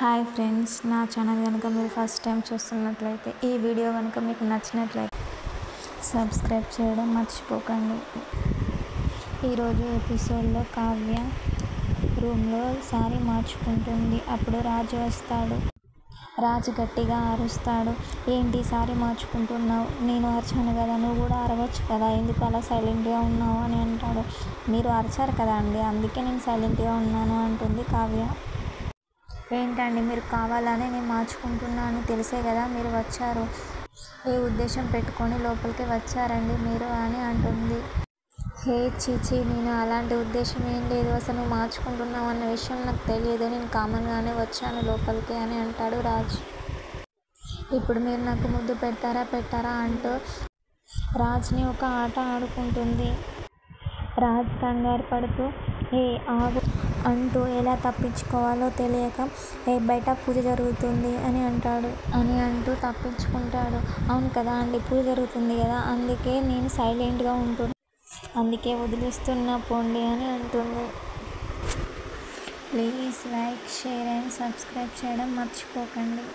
Hi friends, నా channel కనుక మీరు ఫస్ట్ టైం చూస్తున్నట్లయితే ఈ వీడియో కనుక మీకు నచ్చినట్లయితే సబ్స్క్రైబ్ చేయడం మర్చిపోకండి. ఈరోజు ఎపిసోడ్లో కావ్య రూమ్లో సారీ మార్చుకుంటుంది. అప్పుడు రాజు వస్తాడు. రాజు గట్టిగా అరుస్తాడు. ఏంటి సారీ మార్చుకుంటున్నావు? నేను అరిచాను కదా, నువ్వు కూడా అరవచ్చు కదా, ఎందుకు అలా సైలెంట్గా ఉన్నావు అని అంటాడు. మీరు అరిచారు కదా అండి, అందుకే నేను సైలెంట్గా ఉన్నాను అంటుంది కావ్య. ఏంటండి మీరు కావాలని నేను మార్చుకుంటున్నాను తెలిసే కదా మీరు వచ్చారు, ఏ ఉద్దేశం పెట్టుకొని లోపలికి వచ్చారండి మీరు అని అంటుంది. హే చీచి, నేను అలాంటి ఉద్దేశం ఏం లేదు, అసలు నువ్వు మార్చుకుంటున్నావు అన్న విషయం నాకు తెలియదు, నేను కామన్గానే వచ్చాను లోపలికి అని అంటాడు రాజ్. ఇప్పుడు మీరు నాకు ముద్దు పెట్టారా అంటూ రాజ్ని ఒక ఆట ఆడుకుంటుంది. రాజ్ కంగారు పడుతూ ఏ ఆగు అంటూ ఎలా తప్పించుకోవాలో తెలియక బయట పూజ జరుగుతుంది అని అంటూ తప్పించుకుంటాడు. అవును కదా అండి, పూజ జరుగుతుంది కదా, అందుకే నేను సైలెంట్గా ఉంటున్నాను, అందుకే వదిలేస్తున్నా పోండి అని అంటుంది. Please like, share and subscribe చేయడం మర్చిపోకండి.